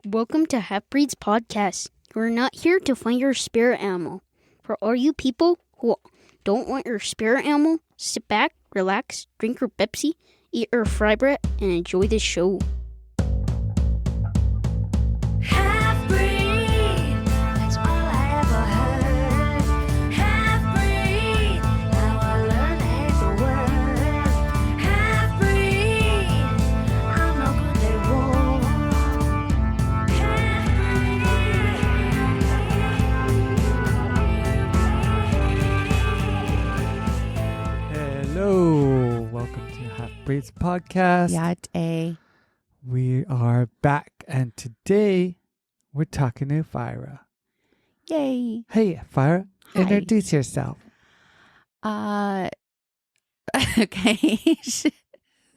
Welcome to Haffbreedz podcast. We're not here to find your spirit animal. For all you people who don't want your spirit animal, sit back, relax, drink your Pepsi, eat your fry bread, and enjoy the show. Haffbreed, that's all I ever heard. Haffbreed, now I learn every word. Haffbreed, I'm no good at war. Hello, welcome to Haffbreedz podcast. Yate. We are back, and today we're talking to Fira. Yay. Hey, Fira, Hi. introduce yourself. Okay.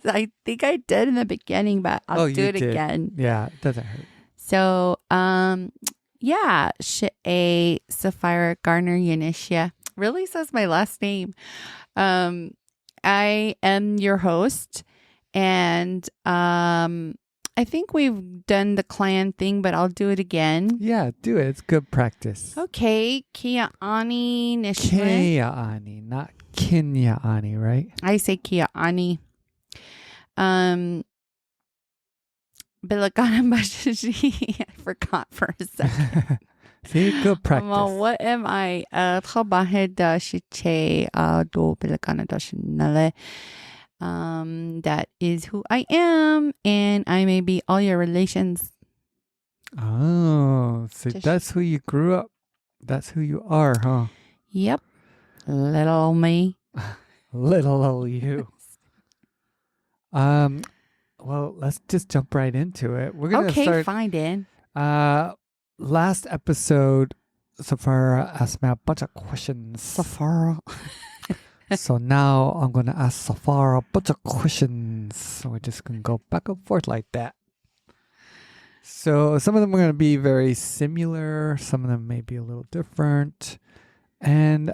I think I did in the beginning, but I'll do you it did. again. Yeah, it doesn't hurt. So, yeah, She'a Sapphira Garner Yanisha really says my last name. I am your host, and I think we've done the clan thing, but I'll do it again. Yeah, do it. It's good practice. Okay, Kia Ani Nishwe. Kea'ani, not Kinya'ani, right? I say Kia Ani. Bilagana Bashaji. I forgot for a second. See, good practice. What am I? Trabaje da shiche do Bilagana Dashinale. That is who I am, and I may be all your relations. Oh, so Just- that's who you grew up. That's who you are, huh? Yep. Little me. Little old you. Well, let's just jump right into it. We're gonna Okay, start. fine, Dan. Last episode, Safara asked me a bunch of questions. Safara. So now I'm gonna ask Safara a bunch of questions. So we're just gonna go back and forth like that. So some of them are gonna be very similar. Some of them may be a little different. And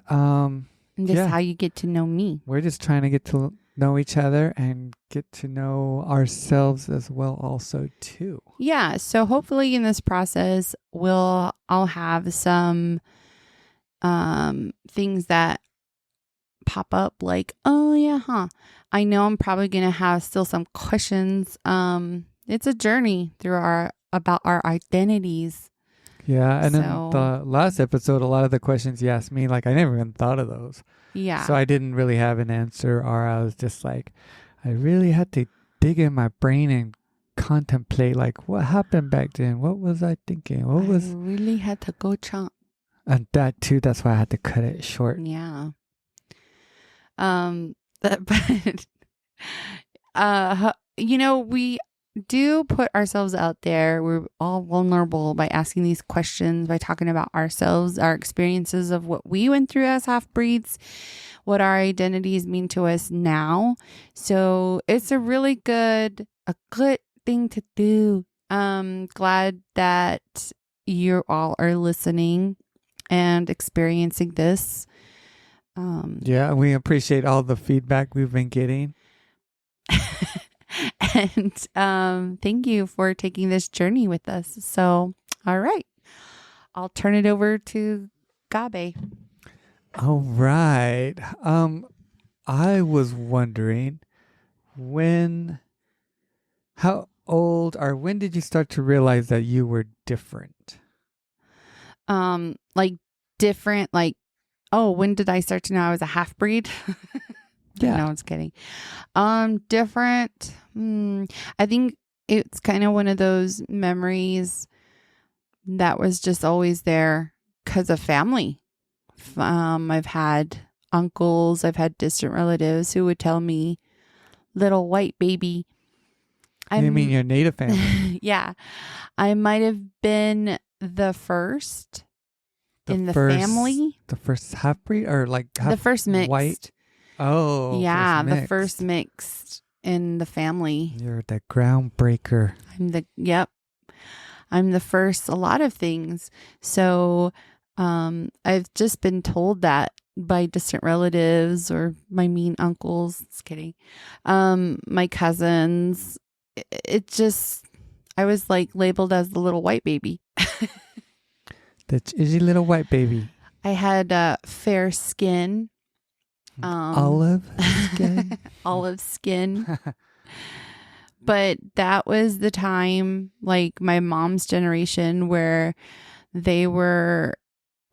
This Yeah. is how you get to know me. we're just trying to get to know each other and get to know ourselves as well also too. Yeah, so hopefully in this process I'll have some things that pop up like, oh yeah, I know I'm probably gonna have still some questions. It's a journey through about our identities. Yeah, and So- in the last episode, a lot of the questions you asked me, like I never even thought of those. Yeah. So I didn't really have an answer, or I was just like, I really had to dig in my brain and contemplate, like, what happened back then? What was I thinking? What I was, really had to go chomp. and that too, that's why I had to cut it short. Yeah. We do put ourselves out there. We're all vulnerable by asking these questions, by talking about ourselves, our experiences of what we went through as half-breeds, what our identities mean to us now. So it's a really good thing to do. Glad that you all are listening and experiencing this. Yeah, we appreciate all the feedback we've been getting. And thank you for taking this journey with us. So, all right. I'll turn it over to Gabe. All right. I was wondering how old or when did you start to realize that you were different? Like different, like, oh, when did I start to know I was a half-breed? Yeah. No, I was kidding. Different. I think it's kind of one of those memories that was just always there because of family. I've had uncles, I've had distant relatives who would tell me, little white baby. You mean your native family? Yeah. I might have been the first in the family. The first half-breed or like The first mixed. white? Oh, Yeah, first the mixed. first mixed in the family. You're the groundbreaker. I'm the first a lot of things. So I've just been told that by distant relatives or my mean uncles. Just kidding. My cousins. It just, I was like labeled as the little white baby. The chizzy little white baby. I had fair skin. Olive skin. Olive skin. But that was the time, like my mom's generation, where they were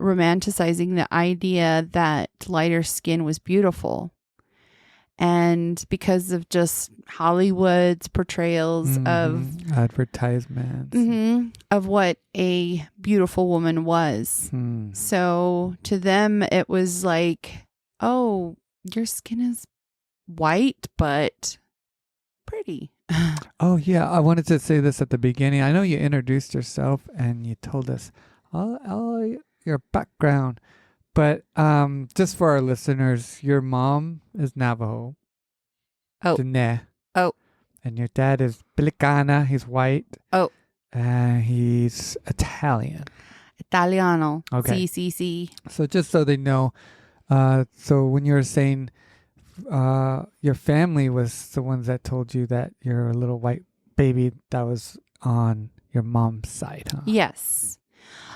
romanticizing the idea that lighter skin was beautiful. And because of just Hollywood's portrayals of advertisements of what a beautiful woman was. So to them, it was like, oh, your skin is white, but pretty. Oh, yeah. I wanted to say this at the beginning. I know you introduced yourself and you told us all your background. But just for our listeners, your mom is Navajo. Oh. Dene. Oh. And your dad is Bilicana. He's white. Oh. And he's Italian. Italiano. Okay. Si. So just so they know, so when you were saying your family was the ones that told you that you're a little white baby, that was on your mom's side, huh? Yes.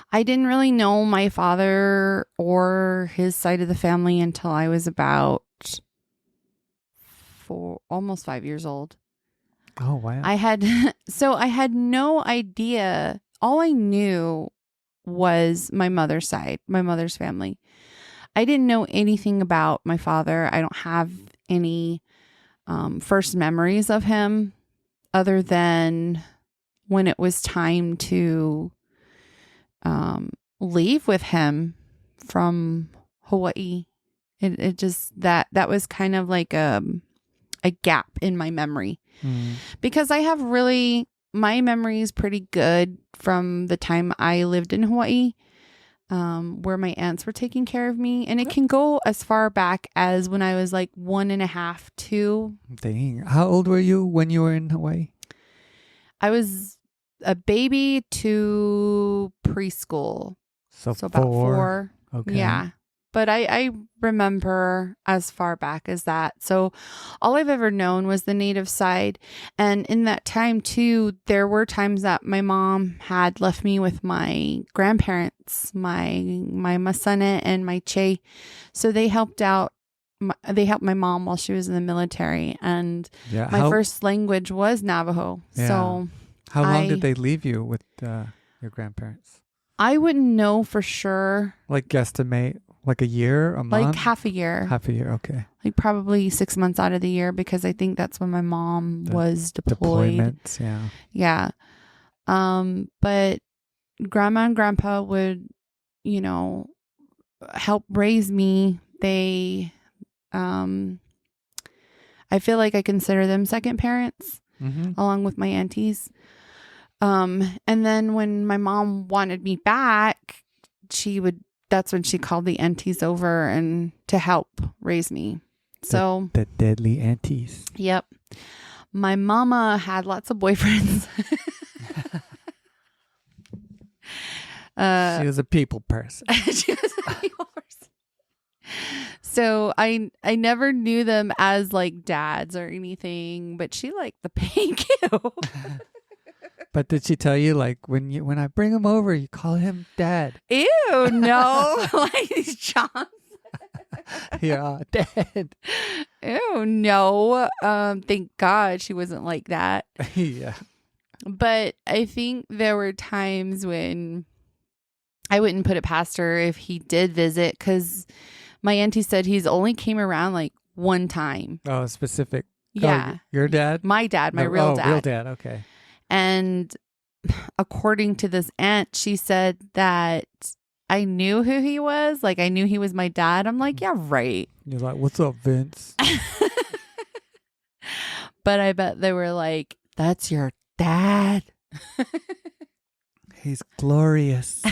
I didn't really know my father or his side of the family until I was about almost 5 years old. Oh, wow. I had no idea. All I knew was my mother's side, my mother's family. I didn't know anything about my father. I don't have any first memories of him other than when it was time to leave with him from Hawaii. It just that was kind of like a gap in my memory because I have my memory is pretty good from the time I lived in Hawaii, where my aunts were taking care of me, and it can go as far back as when I was like 1.5, 2. Dang. How old were you when you were in Hawaii? I was a baby to preschool. So about 4. Okay. Yeah. But I remember as far back as that. So all I've ever known was the native side. And in that time too, there were times that my mom had left me with my grandparents, my masane and my che. So they helped out. They helped my mom while she was in the military. And my first language was Navajo. Yeah. So how long did they leave you with your grandparents? I wouldn't know for sure. Like guesstimate, like a year, a month? Like half a year. Half a year, okay. Like probably 6 months out of the year because I think that's when my mom was deployed. Deployments, yeah. Yeah. But grandma and grandpa would, help raise me. They, I feel like I consider them second parents along with my aunties. And then when my mom wanted me back, that's when she called the aunties over and to help raise me. So the deadly aunties. Yep. My mama had lots of boyfriends. She was a people person. She was a people person. So I never knew them as like dads or anything, but she liked the pink. But did she tell you, like, when I bring him over, you call him dad? Ew, no. Like these chomps. Yeah, dad. Ew, no. Thank God she wasn't like that. Yeah. But I think there were times when I wouldn't put it past her if he did visit, because my auntie said he's only came around like one time. Oh, specific. Yeah. Oh, your dad? My dad, my real dad. Real dad, okay. And according to this aunt, she said that I knew who he was. Like, I knew he was my dad. I'm like, yeah, right. You're like, what's up, Vince? But I bet they were like, that's your dad. He's glorious.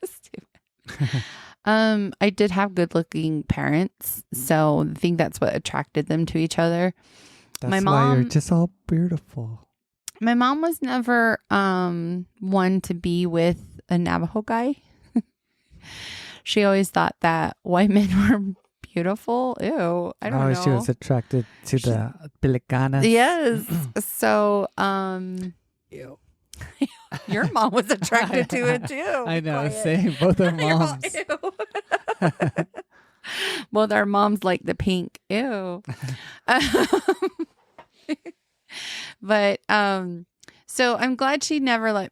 Stupid. I did have good-looking parents, so I think that's what attracted them to each other. That's my why mom, you're just all beautiful. My mom was never one to be with a Navajo guy. She always thought that white men were beautiful. Ew, I don't know. She was attracted to the Pelicanas. Yes. So, Ew. Your mom was attracted to it too. I know, Quiet. same. Both our You're all, moms. ew. Both our moms like the pink. Ew. But so I'm glad she never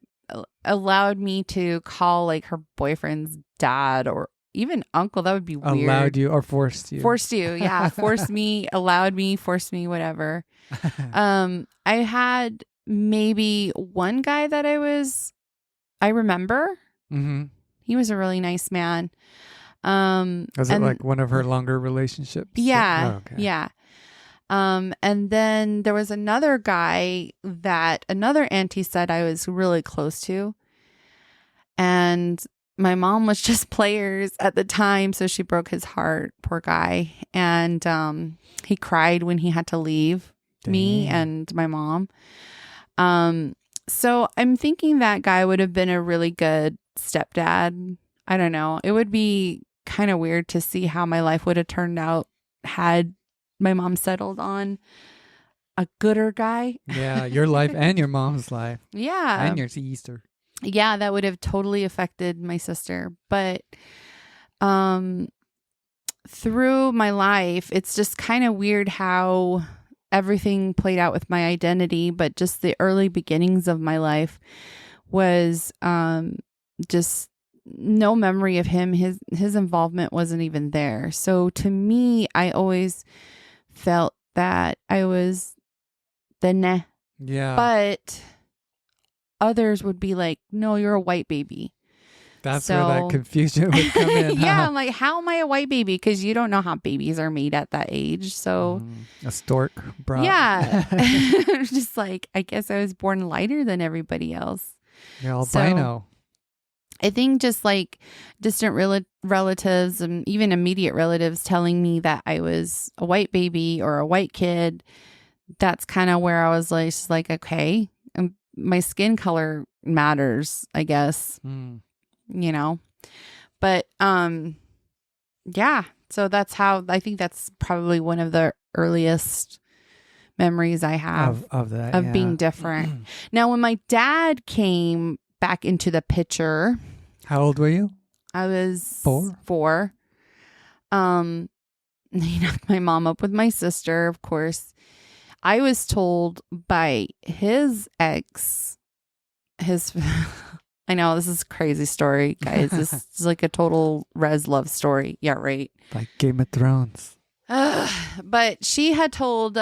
allowed me to call like her boyfriend's dad or even uncle. That would be weird. Allowed you or forced you? Forced you, yeah. Forced me, allowed me, forced me, whatever. I had maybe one guy that I remember. Mm-hmm. He was a really nice man. Was it like one of her longer relationships? Yeah. Oh, okay. Yeah. And then there was another guy that another auntie said I was really close to. And my mom was just players at the time, so she broke his heart, poor guy. And he cried when he had to leave me and my mom. So I'm thinking that guy would have been a really good stepdad. I don't know. It would be kind of weird to see how my life would have turned out had my mom settled on a gooder guy. Yeah, your life and your mom's life. Yeah. And your sister. Yeah, that would have totally affected my sister. But through my life, it's just kind of weird how everything played out with my identity, but just the early beginnings of my life was just no memory of him. His involvement wasn't even there. So to me, I always felt that I was the nah. Yeah. But others would be like, no, you're a white baby. That's where that confusion would come in. Yeah, huh? I'm like, how am I a white baby? Because you don't know how babies are made at that age. So A stork brought. yeah, just like, I guess I was born lighter than everybody else. You're albino. I think just like distant relatives and even immediate relatives telling me that I was a white baby or a white kid, that's kind of where I was like, just like, okay, my skin color matters, I guess, you know, but yeah. So that's how, I think that's probably one of the earliest memories I have of that, of being different. Now, when my dad came back into the picture, How old were you? I was 4. 4. He knocked my mom up with my sister, of course. I was told by his ex, I know this is a crazy story, guys. This is like a total res love story. Yeah, right. Like Game of Thrones. But she had told,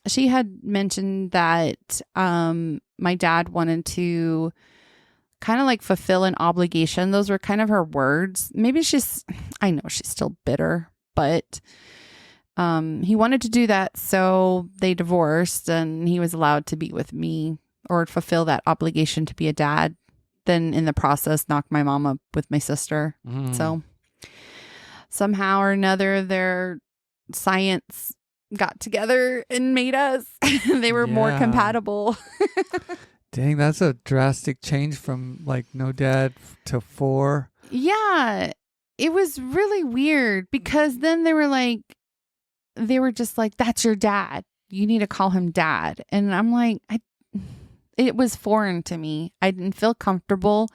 she had mentioned that my dad wanted to kind of like fulfill an obligation. Those were kind of her words. Maybe I know she's still bitter, but he wanted to do that. So they divorced and he was allowed to be with me or fulfill that obligation to be a dad. Then in the process, knock my mom up with my sister. So somehow or another, their science got together and made us. They were more compatible. Dang, that's a drastic change from like no dad to 4. Yeah, it was really weird because then they were just like, that's your dad. You need to call him dad. And I'm like, it was foreign to me. I didn't feel comfortable.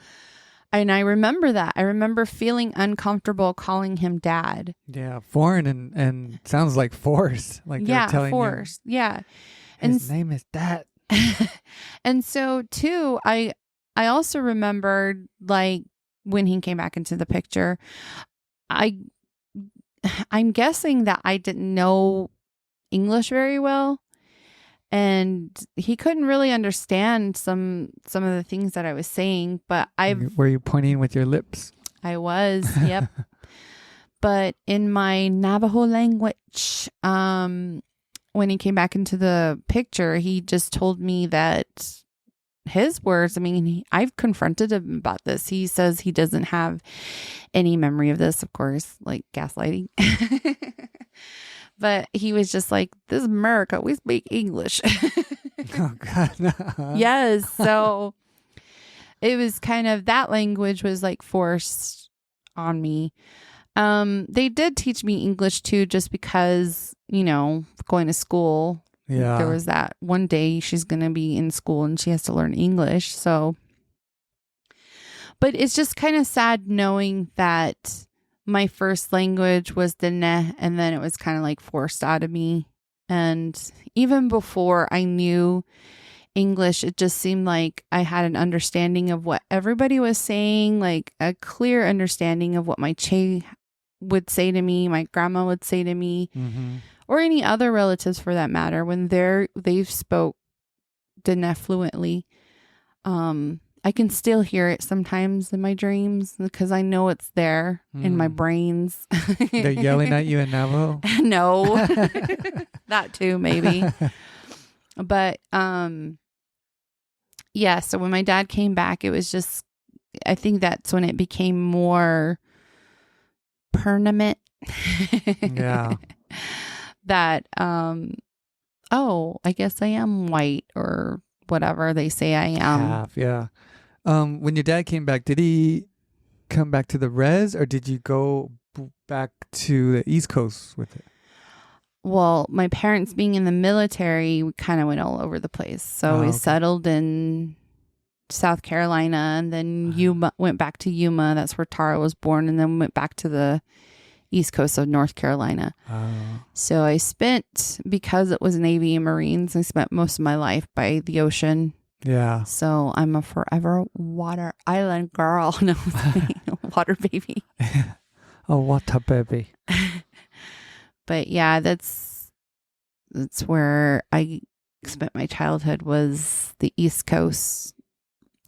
And I remember that. I remember feeling uncomfortable calling him dad. Yeah, foreign and sounds like force. Like they're telling force. Yeah. His name is Dad. And so too, I also remembered like when he came back into the picture, I'm guessing that I didn't know English very well. And he couldn't really understand some of the things that I was saying, but Were you pointing with your lips? I was, yep. But in my Navajo language, when he came back into the picture, he just told me that his words, I mean, I've confronted him about this. He says he doesn't have any memory of this, of course, like gaslighting. But he was just like, this is America. We speak English. Oh, God. Yes. So it was kind of, that language was like forced on me. They did teach me English too, just because, you know, going to school. Yeah. there was that one day she's going to be in school and she has to learn English. So, but it's just kind of sad knowing that my first language was Dene, and then it was kind of like forced out of me. And even before I knew English, it just seemed like I had an understanding of what everybody was saying, like a clear understanding of what my Che would say to me, my grandma would say to me, or any other relatives for that matter, when they spoke Dene fluently. I can still hear it sometimes in my dreams because I know it's there in my brains. They're yelling at you in Navajo? No, that too, maybe. But, yeah, so when my dad came back, it was just, I think that's when it became more permanent. Yeah. That, oh, I guess I am white or whatever they say I am. Half, yeah. When your dad came back, did he come back to the res or did you go back to the East Coast with it? Well, my parents being in the military, we kind of went all over the place. So we settled in South Carolina, and then Yuma, went back to Yuma. That's where Tara was born, and then went back to the East Coast of North Carolina. So I spent, because it was Navy and Marines, I spent most of my life by the ocean. Yeah. So I'm a forever water island girl. No, water baby. Oh, what a baby. But yeah, that's where I spent my childhood, was the East Coast.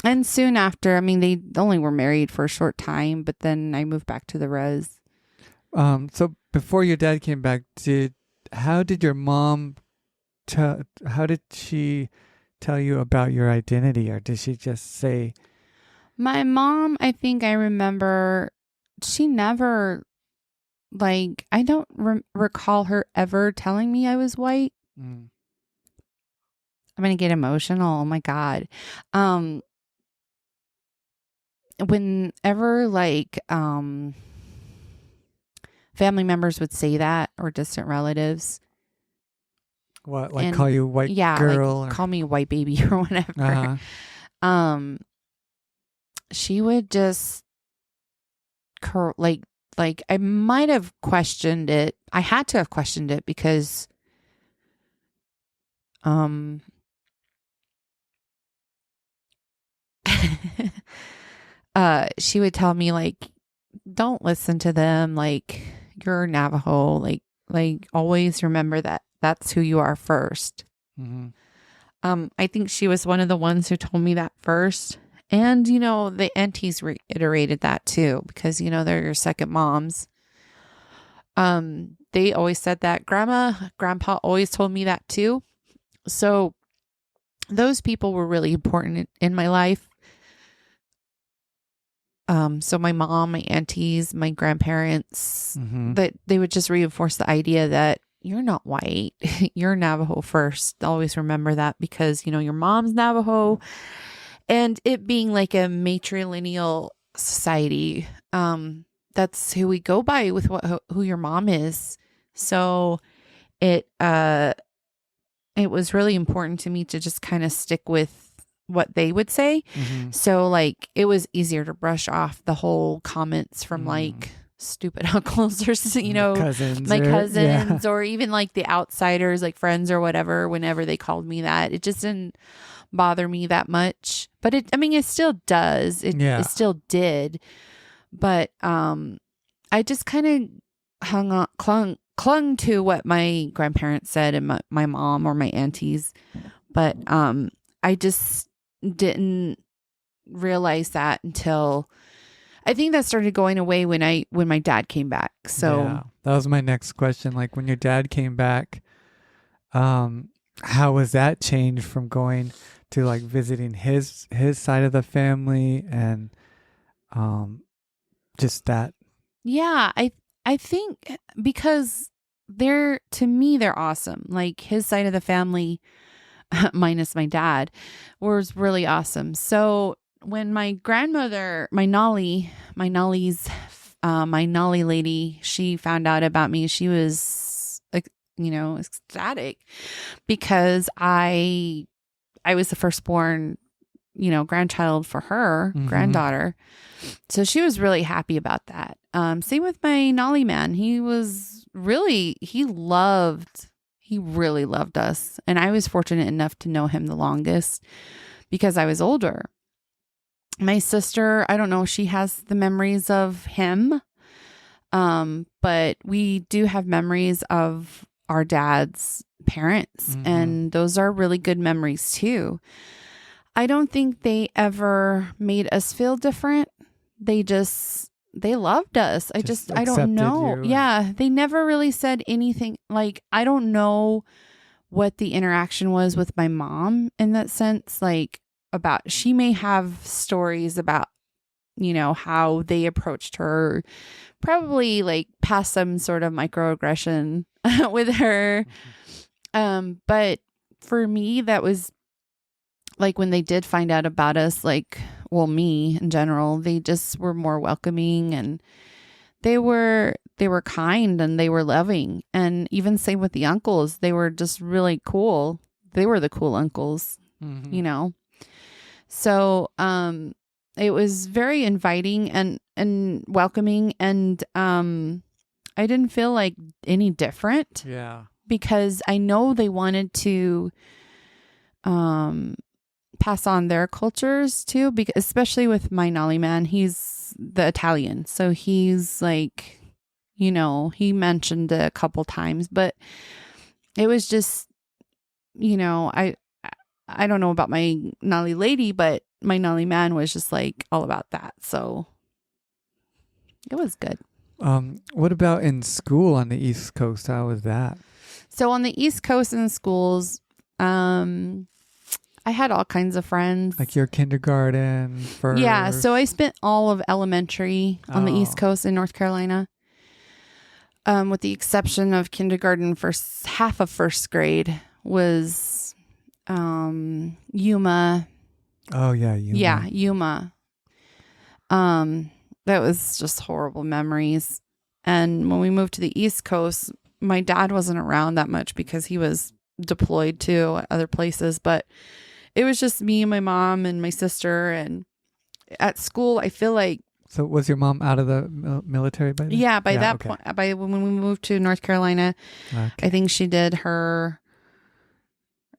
And soon after, I mean, they only were married for a short time, but then I moved back to the res. So before your dad came back, how did your mom how did she tell you about your identity, or did she just say? My mom, I think I remember, she never, like, I don't recall her ever telling me I was white. I'm going to get emotional. Oh my God. Whenever like, family members would say that, or distant relatives. What, like call you white girl? Like call me white baby or whatever. She would just like I might have questioned it. I had to have questioned it because she would tell me, like, don't listen to them, like, you're Navajo, like always remember that that's who you are first. I think she was one of the ones who told me that first. And, you know, the aunties reiterated that too, because, you know, they're your second moms. They always said that. Grandpa always told me that too. So those people were really important in my life. So my mom, my aunties, my grandparents, that they would just reinforce the idea that you're not white, you're Navajo first. Always remember that, because, you know, your mom's Navajo, and it being like a matrilineal society. That's who we go by with who your mom is. So it was really important to me to just kind of stick with what they would say. So like it was easier to brush off the whole comments from like stupid uncles, or, you know, my cousins, or even like the outsiders, like friends or whatever, whenever they called me that. It just didn't bother me that much. But it still does. It still did. But I just kind of clung to what my grandparents said, and my mom or my aunties. But I just didn't realize that until I think that started going away when my dad came back. So that was my next question. Like, when your dad came back, how was that change from going to like visiting his side of the family, and just that? Yeah, I think because to me they're awesome. Like his side of the family, minus my dad, was really awesome. So when my grandmother, my Nolly lady, she found out about me, she was ecstatic because I was the firstborn, grandchild for her, granddaughter. So she was really happy about that. Same with my Nolly man. He really loved us. And I was fortunate enough to know him the longest because I was older. My sister, I don't know if she has the memories of him. But we do have memories of our dad's parents, and those are really good memories too. I don't think they ever made us feel different. They loved us. I don't know. You. Yeah. They never really said anything. Like, I don't know what the interaction was with my mom in that sense. Like, she may have stories about, how they approached her, probably like past some sort of microaggression with her. But for me, that was like when they did find out about us, like, well, me in general, they just were more welcoming, and they were kind, and they were loving. And even same with the uncles, they were just really cool. They were the cool uncles, So, it was very inviting and welcoming, and I didn't feel like any different. Yeah. Because I know they wanted to pass on their cultures too, because especially with my Nolly man, he's the Italian. So he's like, he mentioned it a couple times, but it was just, I don't know about my Nolly lady, but my Nolly man was just like all about that. So it was good. What about in school on the East Coast? How was that? So on the East Coast in schools, I had all kinds of friends. Like your kindergarten first? Yeah. So I spent all of elementary on the East Coast in North Carolina. With the exception of kindergarten, half of first grade was Yuma. Oh yeah, Yuma. Yeah, Yuma. That was just horrible memories. And when we moved to the East Coast, my dad wasn't around that much because he was deployed to other places, but it was just me and my mom and my sister. And at school, I feel like. So was your mom out of the military by then? Yeah, by that point, when we moved to North Carolina, okay. I think she did her.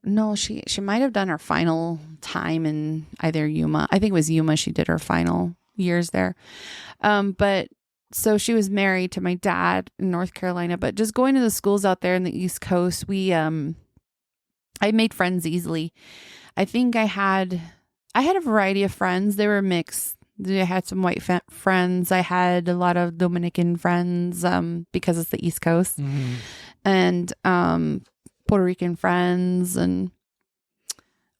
No, she might have done her final time in either Yuma. I think it was Yuma. She did her final years there. But so she was married to my dad in North Carolina, but just going to the schools out there in the East Coast, I made friends easily. I think I had a variety of friends. They were mixed. I had some white friends. I had a lot of Dominican friends, because it's the East Coast, and, Puerto Rican friends. And,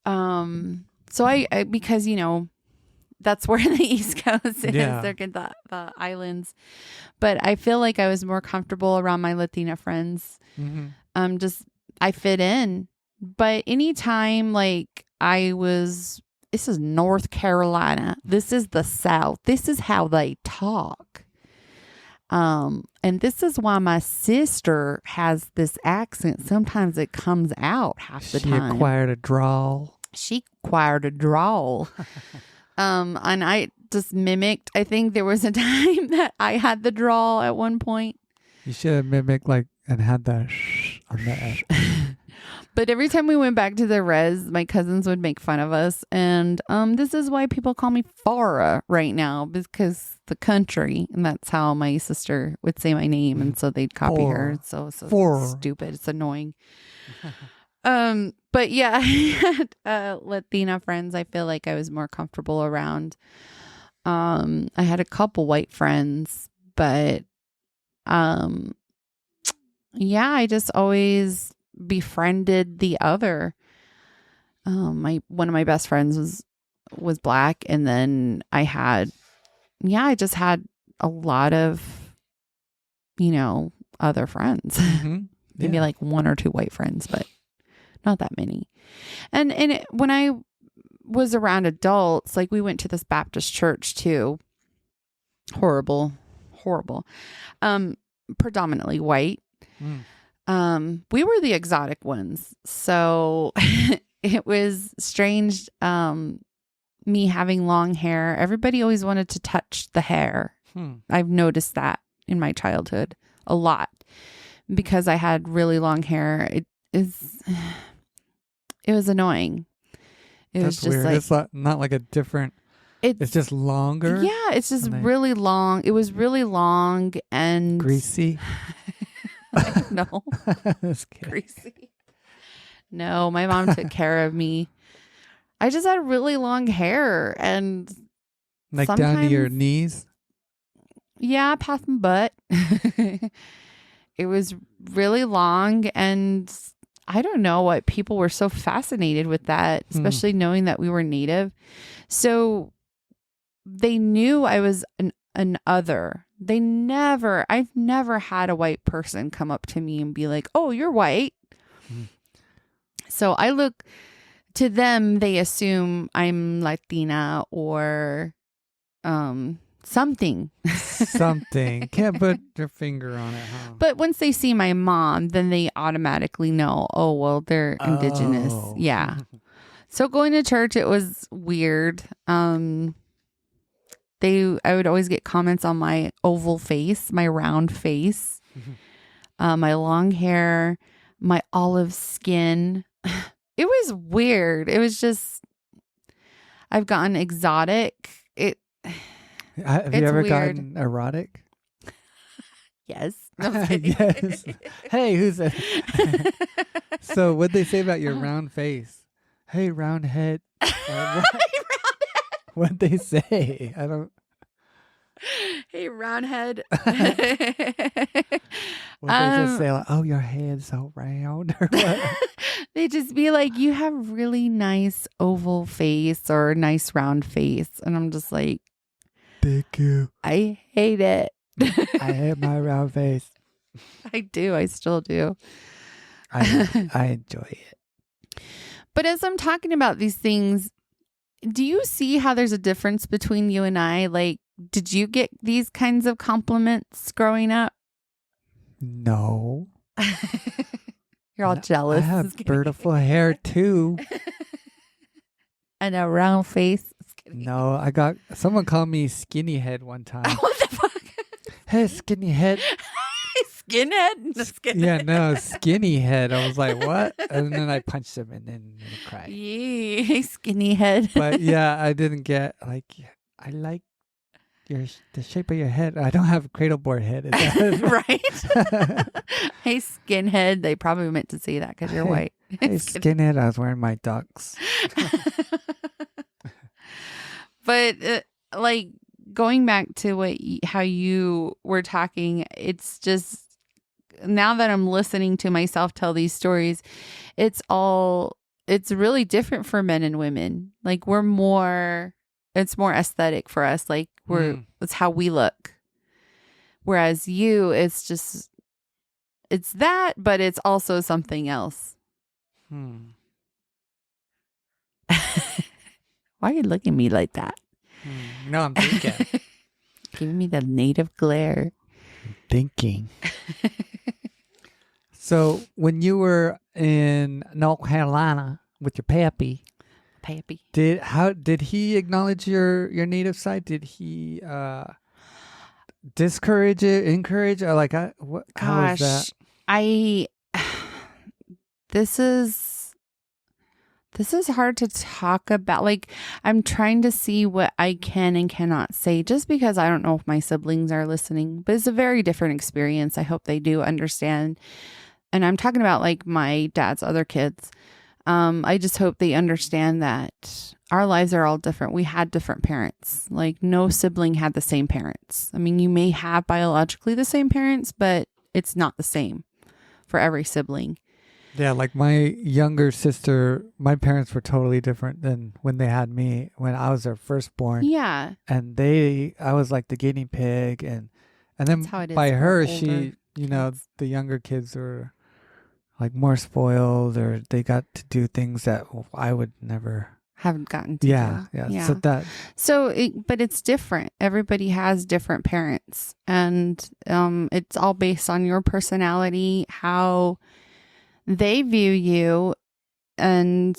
so I because, that's where the East Coast is. Yeah. They're good, the islands. But I feel like I was more comfortable around my Latina friends. I fit in. But anytime like this is North Carolina, this is the South, this is how they talk. And this is why my sister has this accent. Sometimes it comes out half the time. She acquired a drawl. And I just mimicked. I think there was a time that I had the drawl at one point. You should have mimicked and had that shh on that. But every time we went back to the res, my cousins would make fun of us. And this is why people call me Fira right now, because the country. And that's how my sister would say my name. And so they'd copy her. It's so stupid. It's annoying. But yeah, I had Latina friends I feel like I was more comfortable around. I had a couple white friends, but yeah, I just always befriended the other. One of my best friends was black, and then I just had a lot of other friends. Maybe like one or two white friends, but not that many. And when I was around adults, like we went to this Baptist church too. Horrible. Predominantly white. We were the exotic ones. So it was strange. Me having long hair. Everybody always wanted to touch the hair. I've noticed that in my childhood a lot because I had really long hair. It was annoying. That's was just weird. It's not like a different. It's just longer. Yeah, it's just really long. It was really long and greasy. No, greasy. No, my mom took care of me. I just had really long hair and like down to your knees. Yeah, past my butt. It was really long, and I don't know what people were so fascinated with that, especially knowing that we were Native. So they knew I was an other. I've never had a white person come up to me and be like, "Oh, you're white." So I look to them, they assume I'm Latina or something. Something. Can't put your finger on it, huh? But once they see my mom, then they automatically know, oh, well, they're indigenous. Yeah. So going to church, it was weird. I would always get comments on my oval face, my round face, my long hair, my olive skin. It was weird. It was just, I've gotten exotic. Have you ever gotten erotic? Yes. Yes. Hey, who's that? So what'd they say about your round face? Hey, round head. What'd they say? I don't. Hey, round head. Would they just say like, "Oh, your head's so round," or what? They just be like, "You have really nice oval face or nice round face," and I'm just like, "Thank you." I hate it. I hate my round face. I do. I still do. I enjoy it. But as I'm talking about these things, do you see how there's a difference between you and I? Like, did you get these kinds of compliments growing up? No. You're all jealous. I have beautiful hair too. And a round face. No, someone called me skinny head one time. What the fuck? Hey, skinny head. Skinhead? No, skinhead. Yeah, no, skinny head. I was like, what? And then I punched him and then he cried. Yee, skinny head. But yeah, I didn't get like, I like the shape of your head. I don't have a cradle board head. Right? Hey, skinhead. They probably meant to say that because you're white. Hey, skinhead. I was wearing my ducks. But like going back to how you were talking, it's just now that I'm listening to myself tell these stories, it's really different for men and women. Like it's more aesthetic for us. Like it's how we look. Whereas you, it's that, but it's also something else. Why are you looking at me like that? No, I'm thinking. Giving me the native glare. Thinking. So when you were in North Carolina with your pappy, did he acknowledge your native side? Did he discourage it, encourage, or like what? How is that? This is hard to talk about. Like, I'm trying to see what I can and cannot say just because I don't know if my siblings are listening, but it's a very different experience. I hope they do understand. And I'm talking about like my dad's other kids. I just hope they understand that our lives are all different. We had different parents. Like no sibling had the same parents. I mean, you may have biologically the same parents, but it's not the same for every sibling. Yeah, like my younger sister, my parents were totally different than when they had me when I was their firstborn. Yeah. And I was like the guinea pig, and then by her, she, the younger kids were like more spoiled, or they got to do things that I would never haven't gotten to Yeah, do. yeah. But it's different. Everybody has different parents, and it's all based on your personality, how they view you, and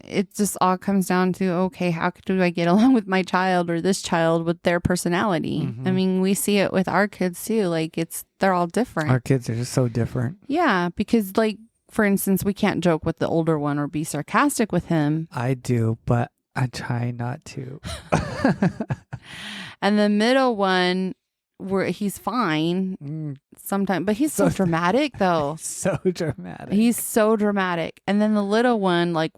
it just all comes down to, okay, how do I get along with my child or this child with their personality? Mhm. I mean, we see it with our kids too. Like they're all different. Our kids are just so different. Yeah, because like, for instance, we can't joke with the older one or be sarcastic with him. I do, but I try not to. And the middle one, where he's fine sometimes, but he's so dramatic though. So dramatic. He's so dramatic. And then the little one, like,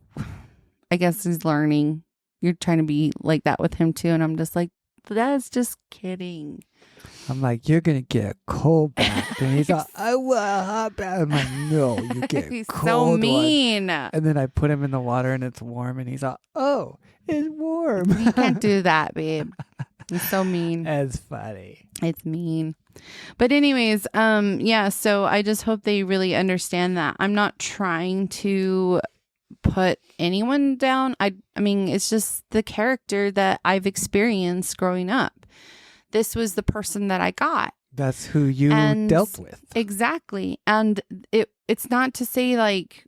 I guess he's learning. You're trying to be like that with him too. And I'm just like, that's just kidding. I'm like, you're going to get a cold bath. And he's like, I want a hot bath. I'm like, no, you get a He's cold so one. mean. And then I put him in the water and it's warm. And he's like, oh, it's warm. You can't do that, babe. He's so mean. That's funny. It's mean. But anyways, yeah, so I just hope they really understand that. I'm not trying to put anyone down. I mean, it's just the character that I've experienced growing up. This was the person that I got. That's who you dealt with. Exactly. And it's not to say like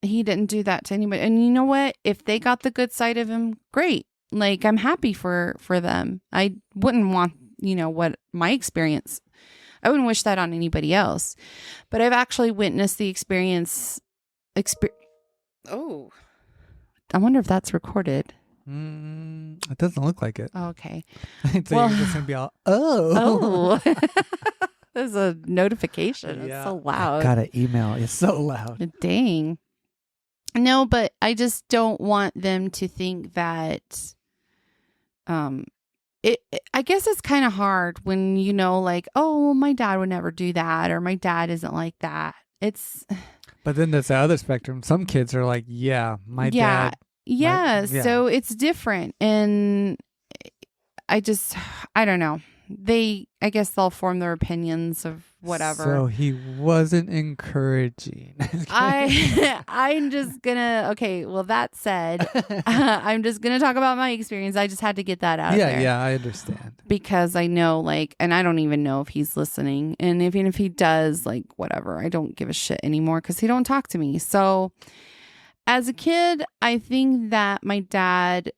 he didn't do that to anybody. And you know what? If they got the good side of him, great. Like, I'm happy for them. I wouldn't want, what my experience, I wouldn't wish that on anybody else. But I've actually witnessed the experience. Oh, I wonder if that's recorded. It doesn't look like it. Okay. So you're just going to be all, oh. There's a notification. It's so loud. I got an email. It's so loud. Dang. No, but I just don't want them to think that I guess it's kind of hard when like, oh, well, my dad would never do that, or my dad isn't like that. But then there's the other spectrum. Some kids are like, yeah, my dad. Yeah, so it's different. And I don't know. I guess they'll form their opinions of whatever. So he wasn't encouraging. I'm just gonna, okay, well, that said, I'm just gonna talk about my experience. I just had to get that out there. Yeah, I understand. Because I know, like, and I don't even know if he's listening. And even if he does, like, whatever, I don't give a shit anymore because he don't talk to me. So as a kid, I think that my dad,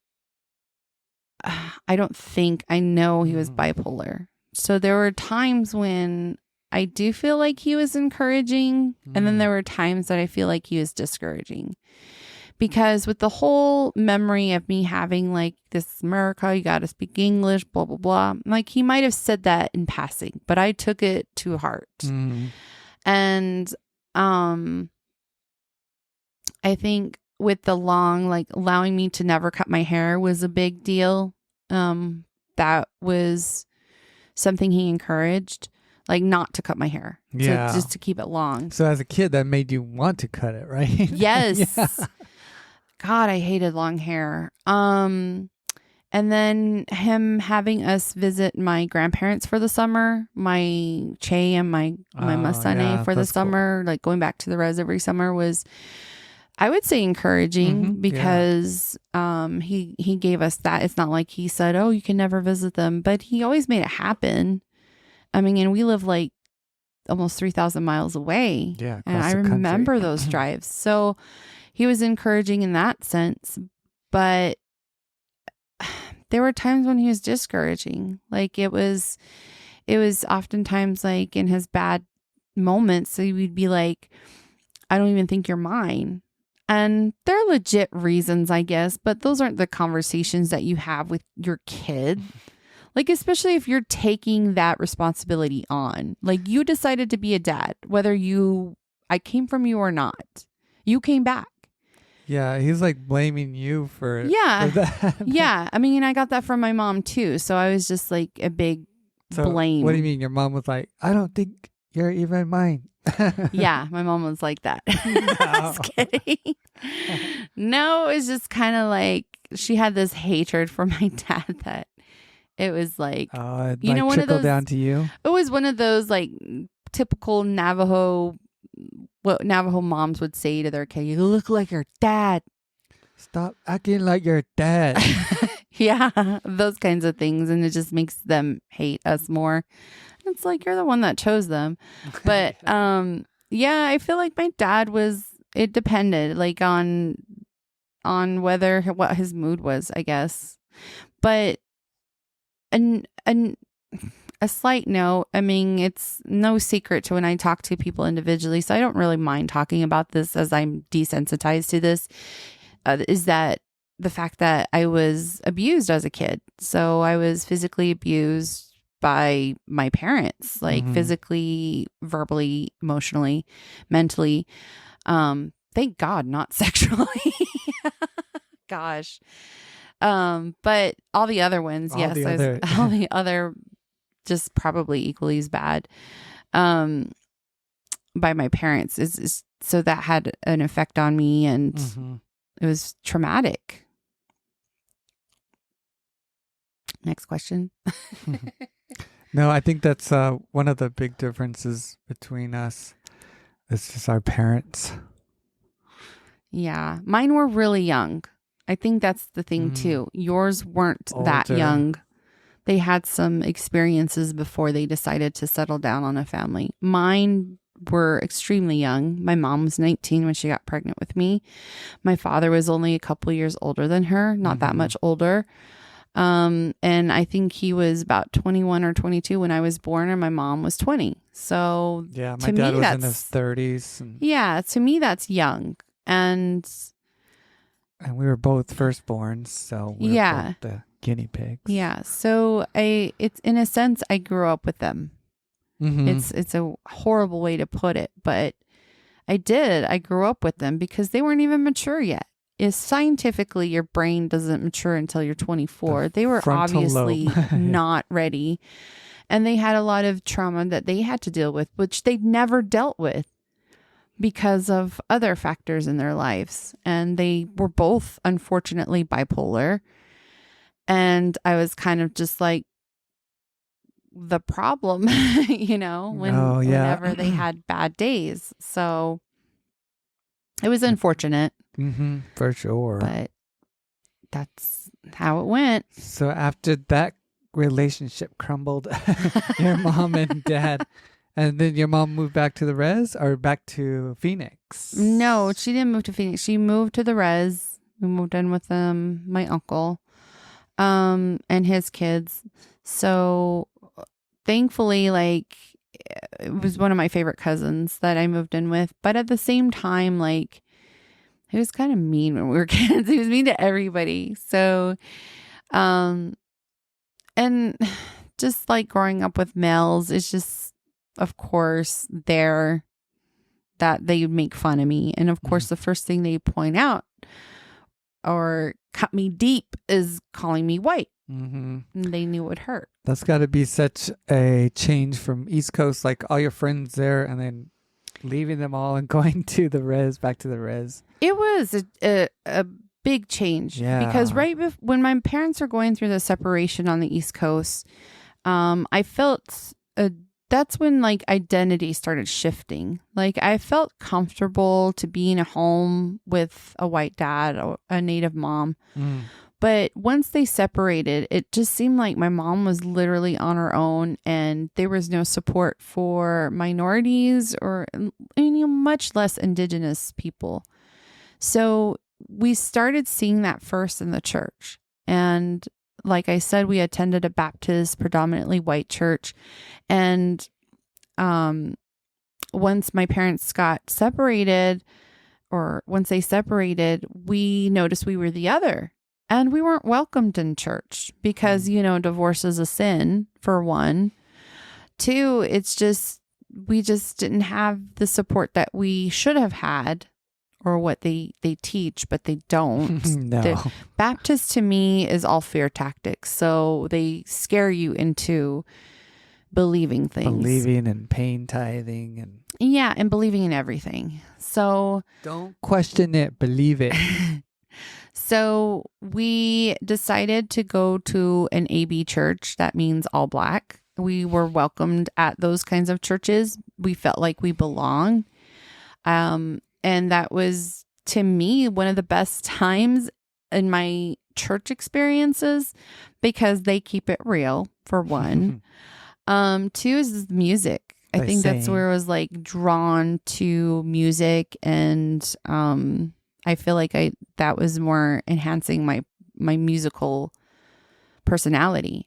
I know he was bipolar. So there were times when I do feel like he was encouraging. And then there were times that I feel like he was discouraging. Because with the whole memory of me having like this America, you got to speak English, blah, blah, blah. Like he might have said that in passing, but I took it to heart. And I think with the long, like allowing me to never cut my hair was a big deal. That was something he encouraged, like not to cut my hair, just to keep it long. So as a kid, that made you want to cut it, right? Yes. Yeah. God, I hated long hair. And then him having us visit my grandparents for the summer, my Che and my Masane for the summer, like going back to the res every summer was, I would say, encouraging because he gave us that. It's not like he said, oh, you can never visit them, but he always made it happen. I mean, and we live like almost 3,000 miles away. Yeah. And I remember those drives. So he was encouraging in that sense, but there were times when he was discouraging. Like it was oftentimes like in his bad moments, so he would be like, I don't even think you're mine. And they're legit reasons, I guess, but those aren't the conversations that you have with your kid. Like, especially if you're taking that responsibility on. Like, you decided to be a dad, whether I came from you or not. You came back. Yeah, he's like blaming you for that. Yeah, I mean, I got that from my mom too. So I was just like a big blame. What do you mean? Your mom was like, I don't think you're even mine. Yeah, my mom was like that. No. Just kidding. No, it was just kind of like she had this hatred for my dad that it was like, one of those down to you. It was one of those like typical Navajo, what Navajo moms would say to their kid, you look like your dad. Stop acting like your dad. Yeah, those kinds of things. And it just makes them hate us more. It's like, you're the one that chose them. But yeah, I feel like my dad it depended like on what his mood was, I guess. But and a slight note, I mean, it's no secret to when I talk to people individually, so I don't really mind talking about this as I'm desensitized to this, is that the fact that I was abused as a kid. So I was physically abused by my parents, like physically, verbally, emotionally, mentally. Thank God, not sexually. Gosh. But all the other ones, all the other just probably equally as bad by my parents is so that had an effect on me, and it was traumatic. Next question. No, I think that's one of the big differences between us. It's just our parents. Yeah, mine were really young. I think that's the thing too. Yours weren't that young. They had some experiences before they decided to settle down on a family. Mine were extremely young. My mom was 19 when she got pregnant with me. My father was only a couple years older than her, not that much older. And I think he was about 21 or 22 when I was born, and my mom was 20. So yeah, my dad was in his 30s. Yeah, to me, that's young. And we were both firstborns, so we were both the guinea pigs. Yeah, so it's in a sense I grew up with them. It's a horrible way to put it, but I grew up with them because they weren't even mature yet. Scientifically, your brain doesn't mature until you're 24. They were obviously not ready, and they had a lot of trauma that they had to deal with, which they'd never dealt with because of other factors in their lives. And they were both, unfortunately, bipolar. And I was kind of just like the problem, whenever they had bad days. So it was unfortunate. For sure. But that's how it went. So after that relationship crumbled, your mom and dad, and then your mom moved back to the res or back to Phoenix? No, she didn't move to Phoenix. She moved to the res. We moved in with my uncle and his kids. So thankfully, like, it was one of my favorite cousins that I moved in with. But at the same time, like, he was kind of mean when we were kids. He was mean to everybody. So, and just like growing up with males, it's just, of course, that they would make fun of me. And of course, the first thing they point out or cut me deep is calling me white. And they knew it would hurt. That's got to be such a change from East Coast, like all your friends there, and then leaving them all and going to the res, back to the res. It was a big change. Yeah. Because when my parents were going through the separation on the East Coast, I felt that's when like identity started shifting. Like I felt comfortable to be in a home with a white dad or a Native mom. But once they separated, it just seemed like my mom was literally on her own, and there was no support for minorities or much less indigenous people. So we started seeing that first in the church. And like I said, we attended a Baptist, predominantly white church. And once my parents got separated, or once they separated, we noticed we were the other. And we weren't welcomed in church because, divorce is a sin, for one. Two, we just didn't have the support that we should have had, or what they teach, but they don't. No. Baptist to me is all fear tactics. So they scare you into believing things. Believing and paying tithing. And believing in everything. So don't question it, believe it. So we decided to go to an AB church. That means all black. We were welcomed at those kinds of churches. We felt like we belonged. And that was, to me, one of the best times in my church experiences because they keep it real, for one. Two is the music. I They think that's sing. where I was like drawn to music, and I feel like that was more enhancing my musical personality.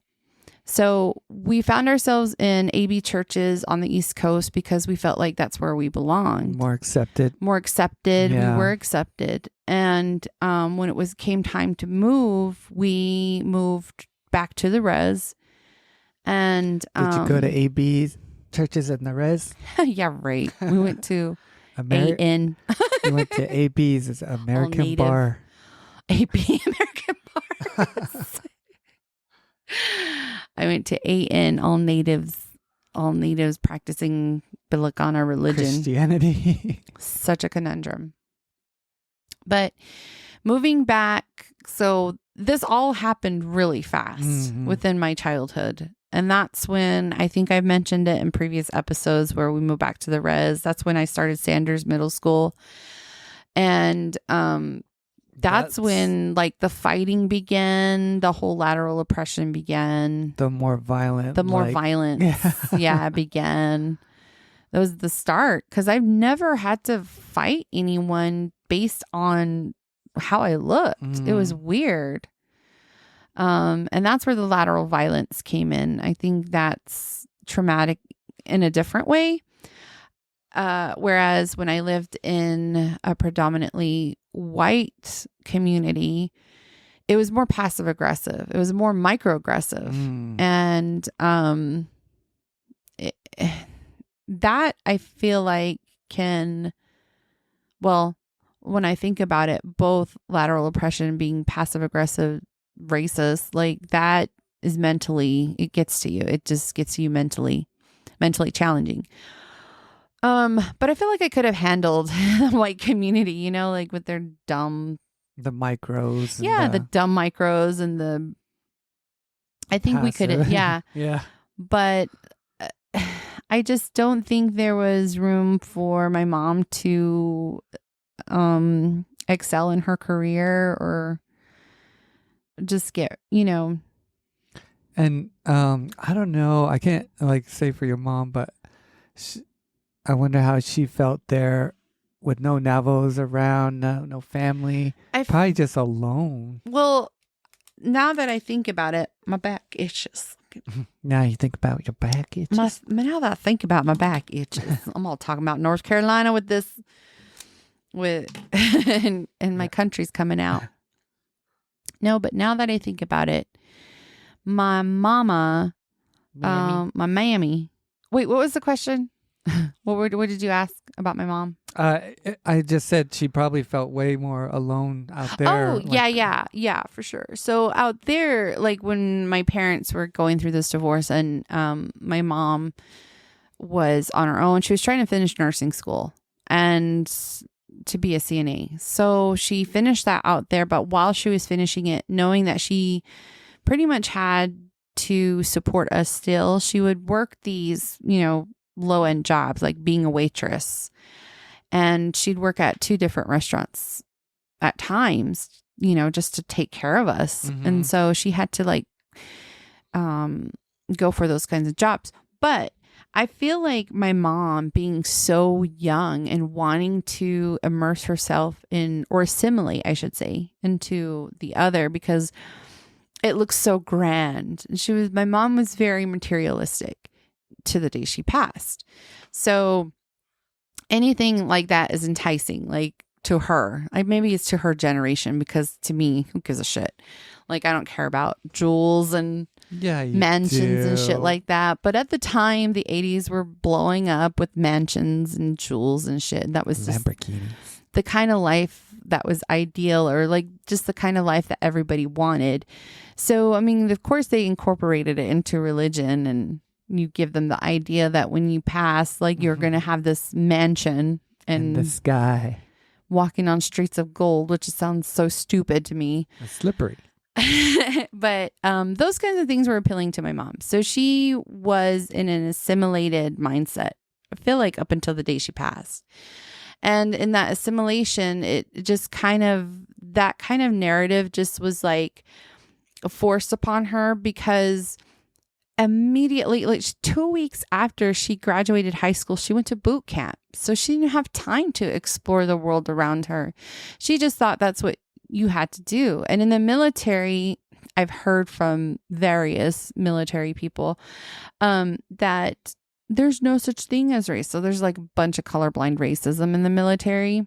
So we found ourselves in AB churches on the East Coast because we felt like that's where we belonged. More accepted. We Yeah. were accepted. And when it came time to move, we moved back to the res. And Did you go to AB's churches in the res? yeah, right. We went to Ameri- AN. We went to AB's, it's American native. Bar. AB American Bar. I went to AN, all natives practicing Bilikana religion. Christianity. Such a conundrum. But moving back, so this all happened really fast within my childhood. And that's when, I think I've mentioned it in previous episodes where we moved back to the res. That's when I started Sanders Middle School. And that's when like the fighting began, the whole lateral oppression began. The more violent. Violence began. That was the start, because I've never had to fight anyone based on how I looked. It was weird. And that's where the lateral violence came in. I think that's traumatic in a different way. Whereas when I lived in a predominantly white community, it was more passive aggressive. It was more microaggressive. And that I feel like when I think about it, both lateral oppression being passive aggressive, racist, like that is it gets to you. It just gets you mentally challenging. But I feel like I could have handled the white community, like with their dumb, the micros. the dumb micros and I think we could have, Yeah. But I just don't think there was room for my mom to excel in her career or just get, And I don't know. I can't say for your mom, but I wonder how she felt there with no Navajos around, no family, probably just alone. Well, now that I think about it, my back itches. Now you think about your back itches. Now that I think about my back itches, I'm all talking about North Carolina with this, and my country's coming out. No, but now that I think about it, my mama, my mammy. Wait, what was the question? What did you ask about my mom? I just said she probably felt way more alone out there. Oh, yeah, for sure. So out there, like when my parents were going through this divorce and my mom was on her own, she was trying to finish nursing school and to be a CNA. So she finished that out there, but while she was finishing it, knowing that she pretty much had to support us still, she would work these, low-end jobs like being a waitress, and she'd work at 2 different restaurants at times, just to take care of us. And so she had to go for those kinds of jobs. But I feel like my mom being so young and wanting to immerse herself or assimilate, I should say, into the other, because it looks so grand. My mom was very materialistic to the day she passed. So anything like that is enticing, to her. Maybe it's to her generation, because to me, who gives a shit? I don't care about jewels and mansions and shit like that. But at the time, the 80s were blowing up with mansions and jewels and shit. That was just the kind of life that was ideal, or just the kind of life that everybody wanted. So, of course, they incorporated it into religion, and you give them the idea that when you pass, you're going to have this mansion and the sky, walking on streets of gold, which sounds so stupid to me. It's slippery. But those kinds of things were appealing to my mom. So she was in an assimilated mindset, I feel like, up until the day she passed. And in that assimilation, it just that kind of narrative just was like forced upon her, because immediately, like 2 weeks after she graduated high school, she went to boot camp. So she didn't have time to explore the world around her. She just thought that's what you had to do. And in the military, I've heard from various military people that there's no such thing as race. So there's like a bunch of colorblind racism in the military,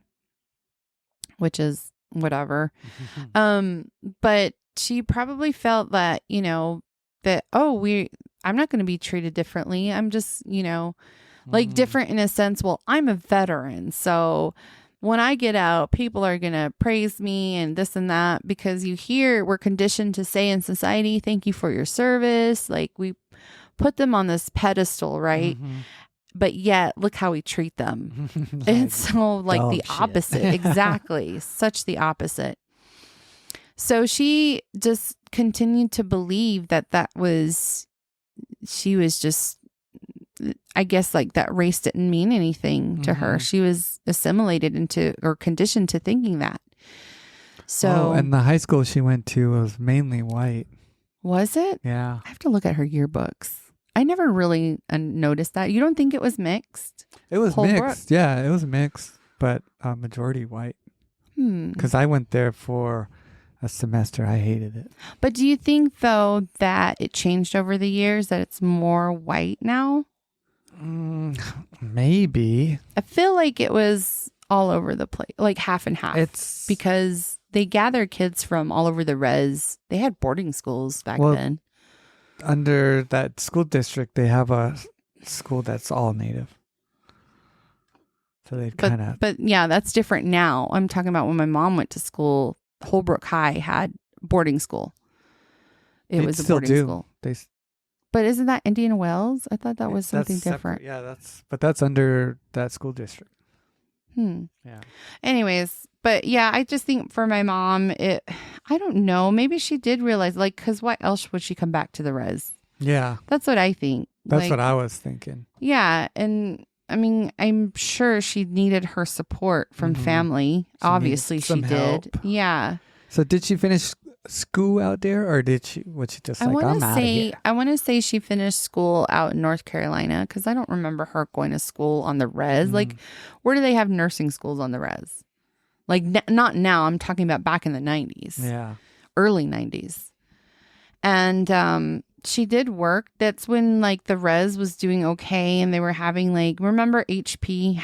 which is whatever. But she probably felt that, that, I'm not going to be treated differently. I'm just, like different in a sense. Well, I'm a veteran. So when I get out, people are going to praise me and this and that, because we're conditioned to say in society, thank you for your service. Like we put them on this pedestal, right? But yet look how we treat them. It's so like the opposite. Exactly. Such the opposite. So she just continued to believe that she was just, I guess, like that race didn't mean anything to her. She was assimilated into or conditioned to thinking that. So, and the high school she went to was mainly white. Was it? Yeah. I have to look at her yearbooks. I never really noticed that. You don't think it was mixed? It was mixed. Yeah, it was mixed, but majority white. Because I went there for a semester. I hated it. But do you think, though, that it changed over the years, that it's more white now? Maybe. I feel like it was all over the place, like half and half. It's because they gathered kids from all over the res. They had boarding schools back then. Under that school district, they have a school that's all native. So they kind of. But yeah, that's different now. I'm talking about when my mom went to school. Holbrook High had boarding school. It was a boarding school. But isn't that Indian Wells? I thought that was something different. Yeah, that's under that school district. Yeah. Anyways, but yeah, I just think for my mom, I don't know. Maybe she did realize, like, because why else would she come back to the res? Yeah. That's what I think. That's what I was thinking. Yeah. And I mean, I'm sure she needed her support from family. Obviously, she did. Help. Yeah. So did she finish school out there, or was she just like, I'm out of here? I want to say she finished school out in North Carolina, because I don't remember her going to school on the res. Like, where do they have nursing schools on the res? Like, not now. I'm talking about back in the 90s. Yeah. Early 90s. And she did work. That's when, like, the res was doing okay, and they were having, like, remember HP,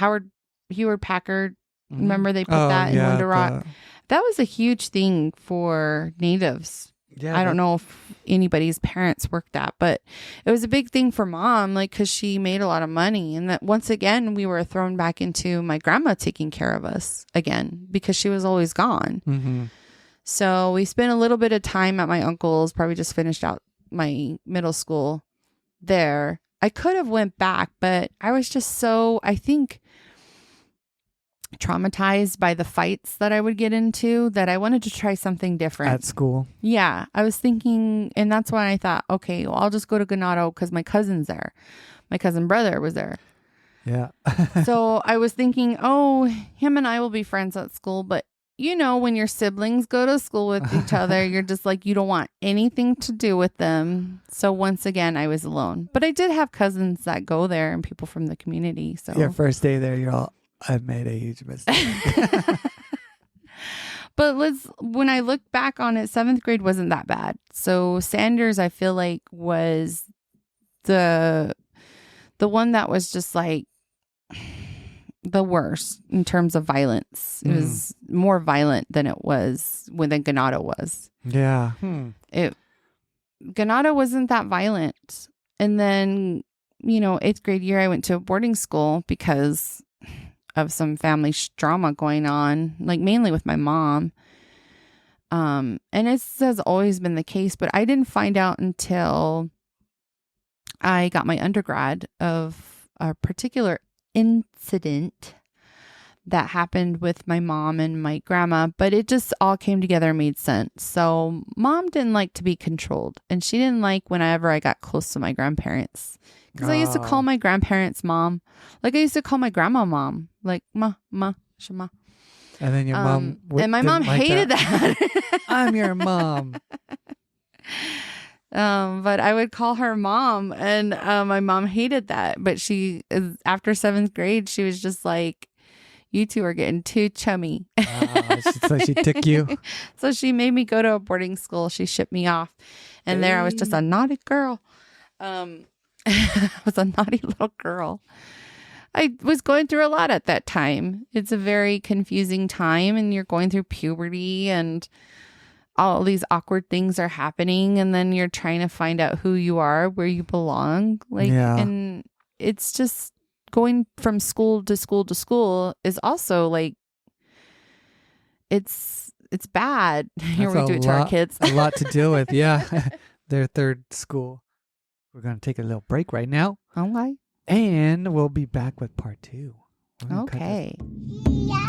Hewlett Packard? Remember they put that in Window Rock? That was a huge thing for natives. Yeah, I don't know if anybody's parents worked that, but it was a big thing for mom, like, because she made a lot of money. And that once again, we were thrown back into my grandma taking care of us again, because she was always gone. So we spent a little bit of time at my uncle's, probably just finished out my middle school there. I could have went back, but I was just so, I think, traumatized by the fights that I would get into that I wanted to try something different. At school? Yeah. I was thinking, and that's when I thought, okay, well, I'll just go to Ganado because my cousin's there. My cousin brother was there. Yeah. So I was thinking, oh, him and I will be friends at school. But, when your siblings go to school with each other, you're just like, you don't want anything to do with them. So once again, I was alone. But I did have cousins that go there and people from the community. So your first day there, you're all, I've made a huge mistake. But when I look back on it, 7th grade wasn't that bad. So Sanders, I feel like, was the one that was just like the worst in terms of violence. It was more violent than it was when Ganado was. Yeah. Ganado wasn't that violent. And then, 8th grade year, I went to a boarding school because of some family drama going on, like mainly with my mom. And it has always been the case, but I didn't find out until I got my undergrad of a particular incident that happened with my mom and my grandma, but it just all came together and made sense. So mom didn't like to be controlled, and she didn't like whenever I got close to my grandparents. Because I used to call my grandparents mom. Like I used to call my grandma mom. Like, ma. Shema. And then your mom and my mom didn't like hated that. I'm your mom. But I would call her mom, and my mom hated that. But after 7th grade, she was just like, you two are getting too chummy. So she took you. So she made me go to a boarding school. She shipped me off. And there I was just a naughty girl. I was a naughty little girl. I was going through a lot at that time. It's a very confusing time, and you're going through puberty, and all these awkward things are happening, and then you're trying to find out who you are, where you belong. And it's just going from school to school to school is also like, it's bad. Here we do it to our kids. A lot to deal with. Yeah. Their third school. We're going to take a little break right now. Okay. And we'll be back with part 2. Okay. Yeah.